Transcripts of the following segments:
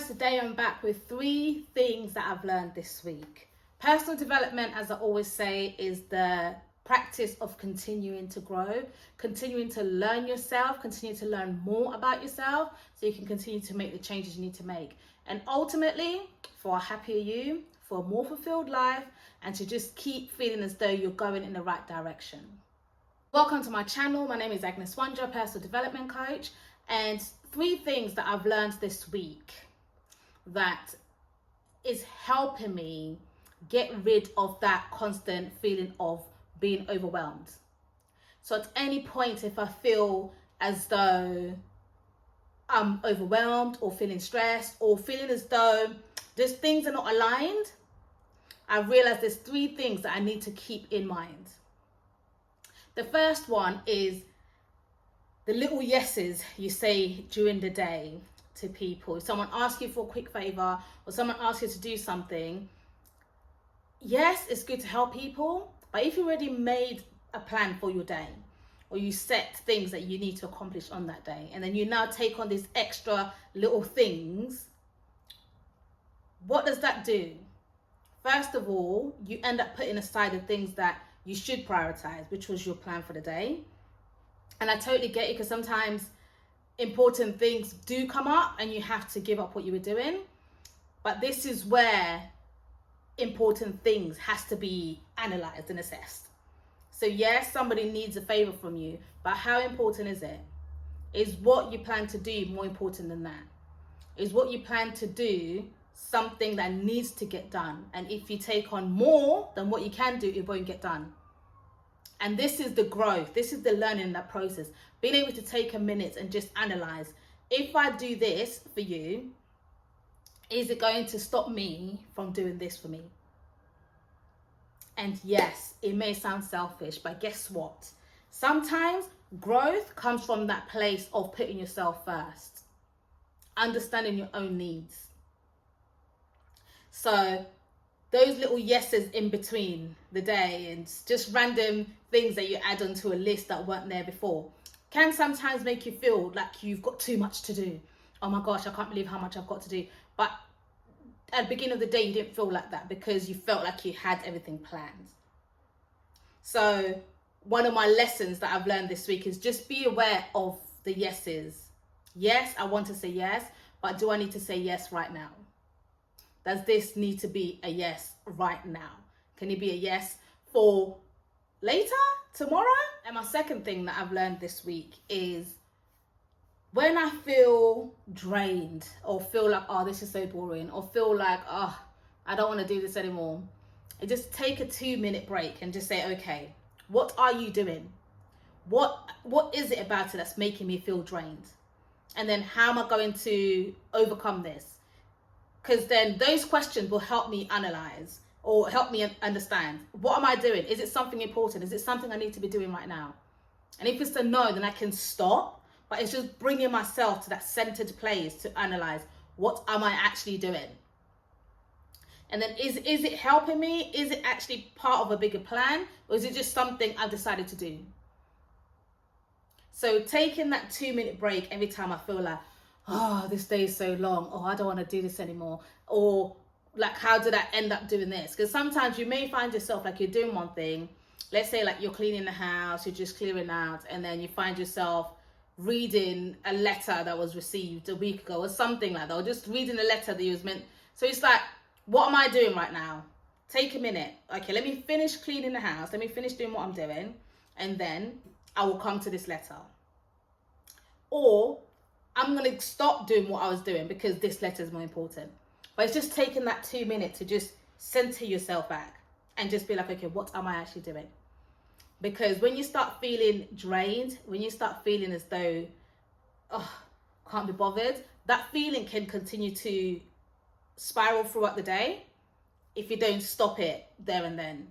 guys, today I'm back with 3 things that I've learned this week. Personal development, as I always say, is the practice of continuing to grow, continuing to learn yourself, continue to learn more about yourself so you can continue to make the changes you need to make. And ultimately, for a happier you, for a more fulfilled life, and to just keep feeling as though you're going in the right direction. Welcome to my channel. My name is Agnes Wanja, personal development coach, and 3 things that I've learned this week that is helping me get rid of that constant feeling of being overwhelmed. So at any point, if I feel as though I'm overwhelmed or feeling stressed or feeling as though just things are not aligned, I realize there's 3 things that I need to keep in mind. The first one is the little yeses you say during the day to people. If someone asks you for a quick favor or someone asks you to do something, yes, it's good to help people, but if you already made a plan for your day or you set things that you need to accomplish on that day, and then you now take on these extra little things, what does that do? First of all, you end up putting aside the things that you should prioritize, which was your plan for the day. And I totally get it, because sometimes important things do come up and you have to give up what you were doing. But this is where important things has to be analyzed and assessed. So yes, somebody needs a favor from you, but how important is it? Is what you plan to do more important than that? Is what you plan to do something that needs to get done? And if you take on more than what you can do, it won't get done. And this is the growth, this is the learning in that process. Being able to take a minute and just analyze, if I do this for you, is it going to stop me from doing this for me? And yes, it may sound selfish, but guess what? Sometimes growth comes from that place of putting yourself first, understanding your own needs. So those little yeses in between the day and just random things that you add onto a list that weren't there before can sometimes make you feel like you've got too much to do. Oh my gosh, I can't believe how much I've got to do. But at the beginning of the day, you didn't feel like that because you felt like you had everything planned. So one of my lessons that I've learned this week is just be aware of the yeses. Yes, I want to say yes, but do I need to say yes right now? Does this need to be a yes right now? Can it be a yes for later, tomorrow? And my second thing that I've learned this week is when I feel drained or feel like, oh, this is so boring, or feel like, oh, I don't want to do this anymore, I just take a 2-minute break and just say, okay, what are you doing? What is it about it that's making me feel drained? And then how am I going to overcome this? Because then those questions will help me analyze or help me understand, what am I doing? Is it something important? Is it something I need to be doing right now? And if it's a no, then I can stop. But it's just bringing myself to that centered place to analyze, what am I actually doing? And then is it helping me? Is it actually part of a bigger plan? Or is it just something I've decided to do? So taking that 2-minute break every time I feel like, oh, this day is so long, oh, I don't want to do this anymore, or like, how did I end up doing this? Because sometimes you may find yourself like you're doing one thing, let's say like you're cleaning the house, you're just clearing out, and then you find yourself reading a letter that was received a week ago or something like that, or just reading a letter that you was meant. So it's like, what am I doing right now? Take a minute. Okay, let me finish cleaning the house, let me finish doing what I'm doing, and then I will come to this letter. Or I'm going to stop doing what I was doing because this letter is more important. But it's just taking that 2 minutes to just center yourself back and just be like, okay, what am I actually doing? Because when you start feeling drained, when you start feeling as though, oh, can't be bothered, that feeling can continue to spiral throughout the day if you don't stop it there and then.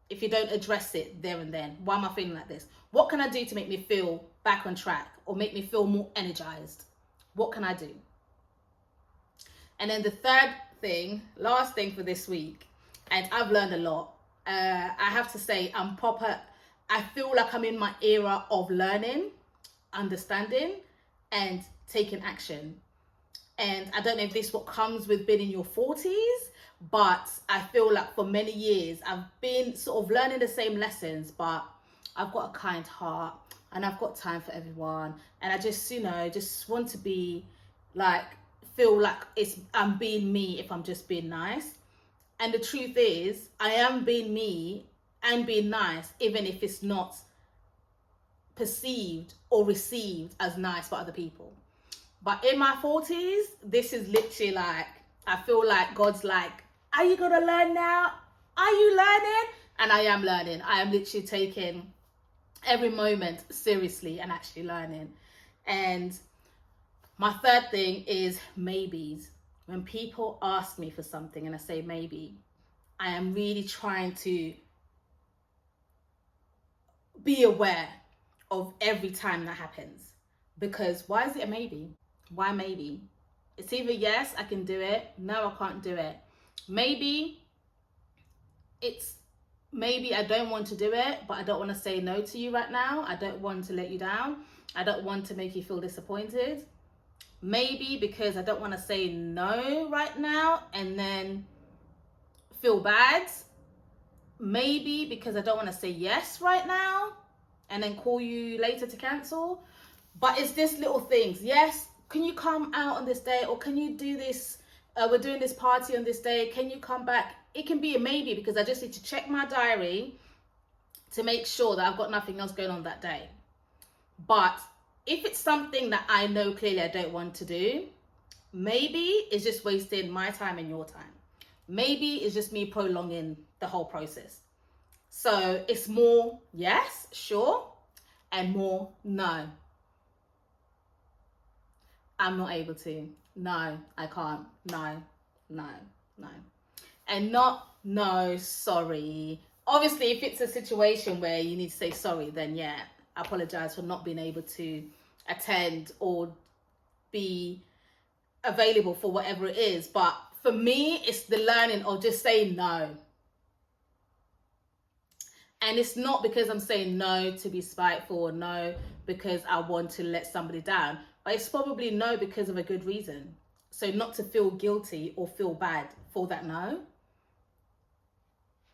If you don't address it there and then. Why am I feeling like this? What can I do to make me feel back on track or make me feel more energized? What can I do? And then the third thing, last thing for this week, and I've learned a lot. I have to say, I feel like I'm in my era of learning, understanding, and taking action. And I don't know if this what comes with being in your 40s, but I feel like for many years I've been sort of learning the same lessons, but I've got a kind heart and I've got time for everyone. And I just, just want to be like, feel like I'm being me if I'm just being nice. And the truth is, I am being me and being nice, even if it's not perceived or received as nice by other people. But in my 40s, this is literally like, I feel like God's like, are you going to learn now? Are you learning? And I am learning. I am literally taking every moment seriously and actually learning. And my third thing is maybes. When people ask me for something and I say maybe, I am really trying to be aware of every time that happens. Because why is it a maybe? Why maybe? It's either yes, I can do it. No, I can't do it. Maybe I don't want to do it, but I don't want to say no to you right now. I don't want to let you down. I don't want to make you feel disappointed. Maybe because I don't want to say no right now and then feel bad. Maybe because I don't want to say yes right now and then call you later to cancel. But it's this little things. Yes, can you come out on this day? Or can you do this? We're doing this party on this day. Can you come back? It can be a maybe because I just need to check my diary to make sure that I've got nothing else going on that day. But if it's something that I know clearly I don't want to do, maybe it's just wasting my time and your time. Maybe it's just me prolonging the whole process. So it's more yes, sure, and more no. I'm not able to. No, I can't. No. And not no, sorry. Obviously, if it's a situation where you need to say sorry, then yeah, I apologize for not being able to attend or be available for whatever it is. But for me, it's the learning of just saying no. And it's not because I'm saying no to be spiteful or no because I want to let somebody down. But it's probably no because of a good reason. So not to feel guilty or feel bad for that no.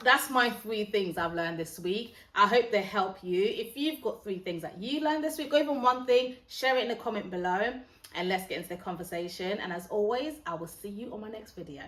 That's my 3 things I've learned this week. I hope they help you. If you've got 3 things that you learned this week, or even 1 thing, share it in the comment below and let's get into the conversation. And as always, I will see you on my next video.